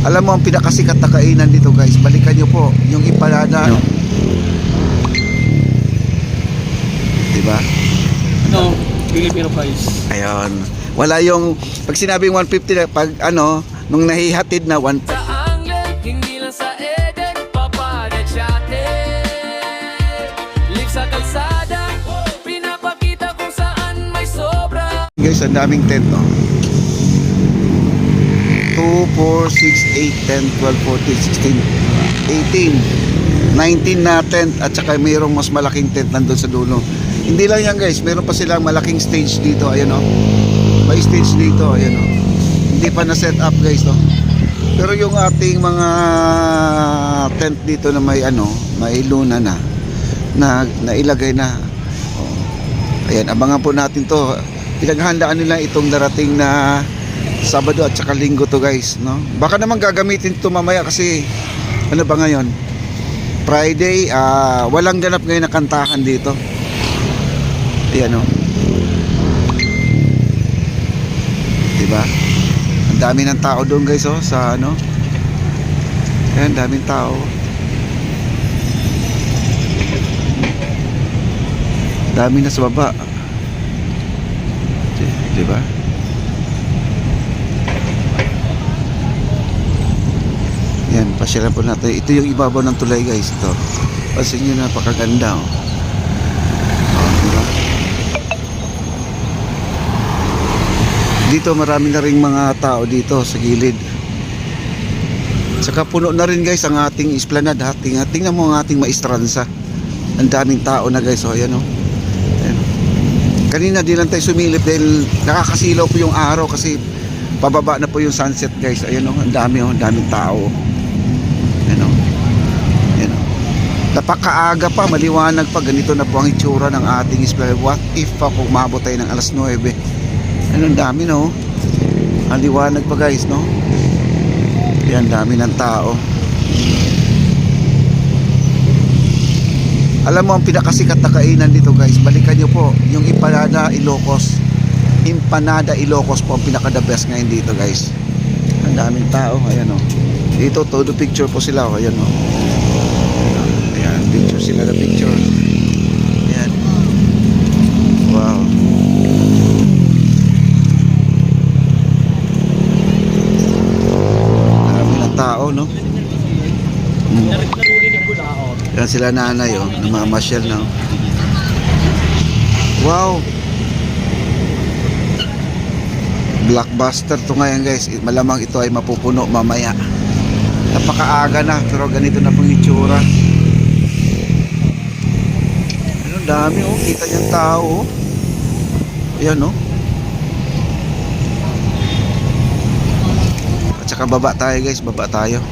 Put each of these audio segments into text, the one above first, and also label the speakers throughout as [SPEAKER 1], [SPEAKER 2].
[SPEAKER 1] Alam mo ang pinakasikat na kainan dito guys, balikan nyo po yung empanada, no? Diba?
[SPEAKER 2] No, Filipino fries.
[SPEAKER 1] Ayun. Wala yung pag sinabing 150 na pag ano, nung nahihatid na 150.
[SPEAKER 3] Sa Anglen, hindi lang sa Eden, papadat sa atin. Live sa kalsada, pinapakita kung saan may sobra.
[SPEAKER 1] Guys, ang daming tent, no? 2, 4, 6, 8, 10, 12, 14, 16, 18, 19 na tent at saka mayroong mas malaking tent nandun sa dulo. Hindi lang yan guys, meron pa silang malaking stage dito, ayun o. May stage dito, ayun o. Hindi pa na set up guys, no? Pero yung ating mga tent dito na may ano, may luna na ilagay na. Oh. Ayan, abangan po natin to. Pinaghandaan nila itong darating na Sabado at saka Linggo to guys, no? Baka naman gagamitin ito mamaya kasi ano ba ngayon? Friday, walang ganap ngayon na kantahan dito. Ayan o. Diba? Ang dami ng tao doon guys oh, sa ano. Ayan, daming tao. Dami na sa baba. Diba? Yan, pasyalan po natin. Ito yung ibabaw ng tulay guys. Ito. Pasin nyo, napakaganda oh. Diba? Dito marami na rin mga tao dito sa gilid. Saka puno na rin guys ang ating esplanade. Tingnan mo ang ating maestranza. Ang daming tao na guys. Oh, ayan oh. Ayan. Kanina di lang tayo sumilip dahil nakakasilaw po yung araw kasi pababa na po yung sunset guys. Ayan oh, ang dami oh, ang daming tao. Ayan oh. Ayan oh. Napakaaga pa, maliwanag pa, ganito na po ang itsura ng ating esplanade. What if pa kung maabot tayo ng alas 9? Ano, ang dami no. Ang liwanag pa guys no. Yan, dami ng tao. Alam mo ang pinakasikat na kainan dito guys, balikan nyo po yung Empanada Ilocos. Empanada Ilocos po ang pinaka the best ngayon dito guys. Ang daming tao, ayan o. Dito todo picture po sila, ayan o. Ayan, picture sila na picture. Ayan. Wow. Tao no. Yan sila nanay oh, namamasyal na oh. Wow. Blockbuster to ngayon guys. Malamang ito ay mapupuno mamaya. Napakaaga na pero ganito na pong itsura. Ano, dami oh, kita niyang tao oh. Ayan oh. Saka baba tayo guys, baba tayo.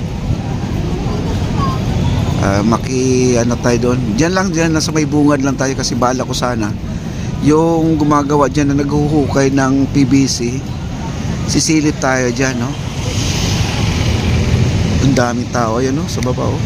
[SPEAKER 1] Ano tayo doon. Diyan lang sa may bungad lang tayo kasi bala ko sana yung gumagawa diyan na naghuhukay ng PVC. Sisilip tayo diyan, no. Ang daming tao ayan no, sa baba oh.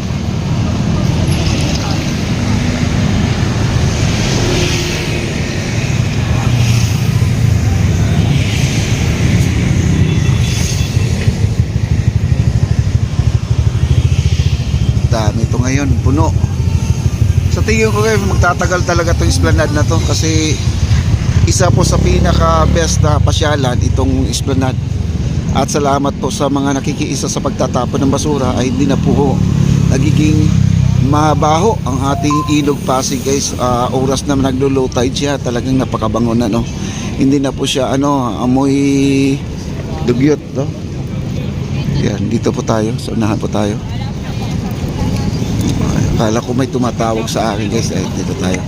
[SPEAKER 1] Dami ito ngayon, puno. Sa tingin ko kayo magtatagal talaga itong esplanade na to kasi isa po sa pinaka best na pasyalan itong esplanade. At salamat po sa mga nakikiisa sa pagtatapon ng basura ay hindi na po nagiging mabaho ang ating ilog Pasig guys. Oras na naglo-low tide siya, talagang napakabango na no. Hindi na po siya ano, amoy dugyot no. Yan, dito po tayo, sa unahan po tayo. Akala ko may tumatawag sa akin guys. Ay, dito tayo.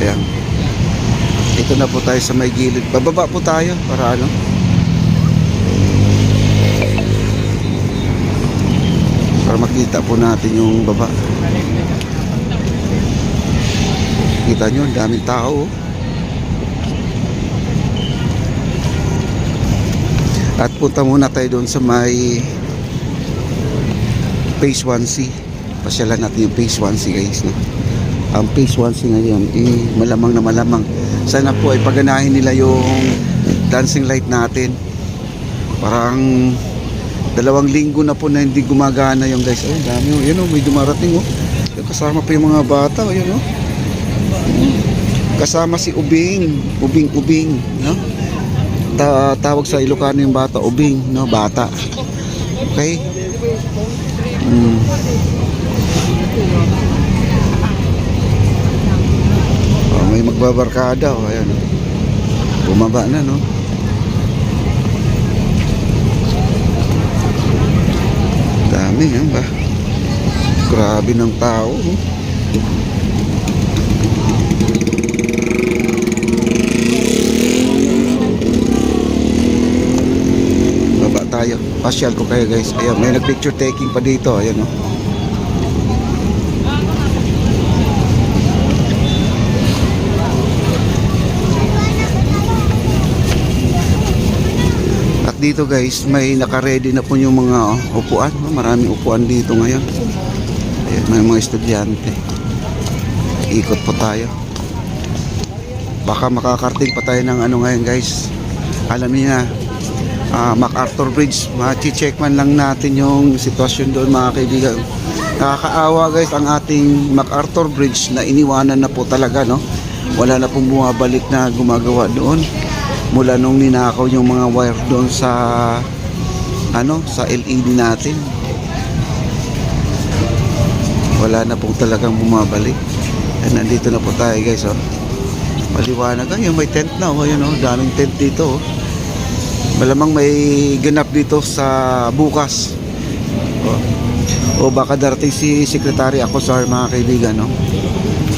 [SPEAKER 1] Ayan. Ito na po tayo sa may gilid. Bababa po tayo para ano. Para makita po natin yung baba. Kita nyo, ang daming tao. At punta muna tayo doon sa may Phase 1C. Pasyalan natin yung Phase 1C guys no? ang phase 1C ngayon, malamang na malamang. Sana po ay paganahin nila yung dancing light natin. Parang 2 linggo na po na hindi gumagana yung guys. Ay, dami oh. Yun oh, may dumarating oh. Kasama pa yung mga bata. Ayun oh. Kasama si Ubing. Ubing, no? Tawag sa Ilocano yung bata, Ubing, no? Bata. Okay? Oh, may magbabarkada oh. Ayan. Bumaba na, no? Dami yan ba? Grabe ng tao oh. Baba tayo. Pasyal ko kayo guys. Ayan, may nag-picture taking pa dito. Ayan oh. At dito guys, may naka-ready na po yung mga upuan. Maraming upuan dito ngayon. Ayan, may mga estudyante. Ikot po tayo. Baka makakarating pa tayo ng ano ngayon guys. Alam niyo na, MacArthur Bridge. Machi-check man lang natin yung sitwasyon doon mga kaibigan. Nakakaawa guys ang ating MacArthur Bridge na iniwanan na po talaga, no? Wala na pong bumabalik na gumagawa doon. Mula nung ninakaw yung mga wire doon sa sa LED natin. Wala na po talagang bumabalik. And nandito na po tayo guys oh. Maliwanag ayun, may tent na oh. Ayun oh, daming tent dito oh. Malamang may ganap dito sa bukas. O baka darating si Secretary Acosar mga kaibigan, no?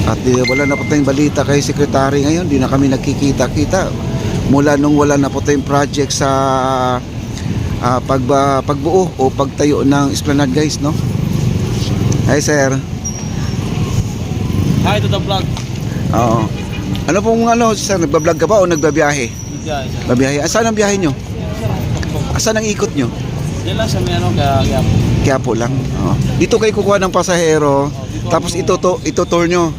[SPEAKER 1] At wala na po tayong balita kay Secretary ngayon. Di na kami nagkikita-kita. Mula nung wala na po tayong project sa pagbuo o pagtayo ng esplanade guys, no? Hi sir.
[SPEAKER 2] Hi to the vlog.
[SPEAKER 1] Oo. Ano pong sir, nagbablog ka ba o nagbabiyahe? Babiyahe. Saan ang biyahe nyo? Saan ang ikot nyo?
[SPEAKER 2] Yan lang sa may kaya
[SPEAKER 1] Kaya po lang. Oo. Dito kayo kukuha ng pasahero, tapos ito-tour nyo.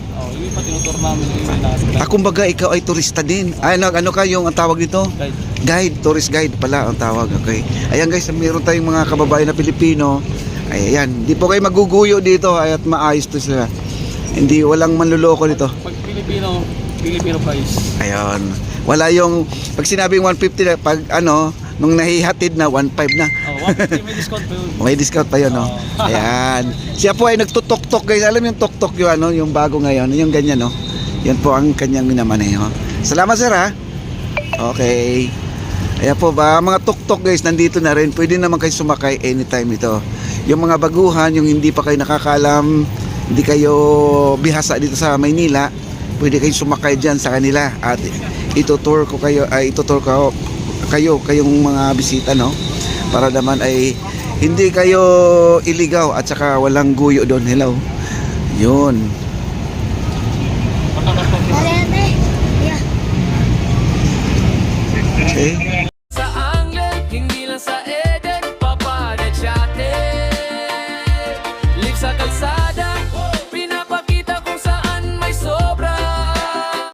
[SPEAKER 2] yung iba tinutur namin yung natin.
[SPEAKER 1] Kumbaga ikaw ay turista din. Ay, ano ka yung ang tawag dito?
[SPEAKER 2] Guide.
[SPEAKER 1] Guide, tourist guide pala ang tawag. Okay. Ayan guys, meron tayong mga kababayan na Pilipino. Ay, ayan. Hindi po kayo maguguyo dito at maayos to sila. Hindi, walang manluloko dito.
[SPEAKER 2] Pag Filipino price.
[SPEAKER 1] Ayun. Wala yung, pag sinabing 150 na, pag nung nahihatid na, 1.5 na.
[SPEAKER 2] Oh, 150 may discount pa yun.
[SPEAKER 1] May discount pa yun, no?
[SPEAKER 2] Oh.
[SPEAKER 1] Ayan. Siya po ay nagtutok-tok guys. Alam yung tok-tok yung yung bago ngayon. Yung ganyan, no? Yan po ang kanyang minamaneho. Salamat sir, ha? Okay. Ayan po ba, mga tok-tok guys, nandito na rin. Pwede naman kayo sumakay anytime ito. Yung mga baguhan, yung hindi pa kayo nakakaalam, hindi kayo bihasa dito sa Maynila, pwede kayong sumakay dyan sa kanila. At itutour ko kayong mga bisita, no? Para naman ay hindi kayo iligaw at saka walang guyo doon. Hello. Yun. Okay.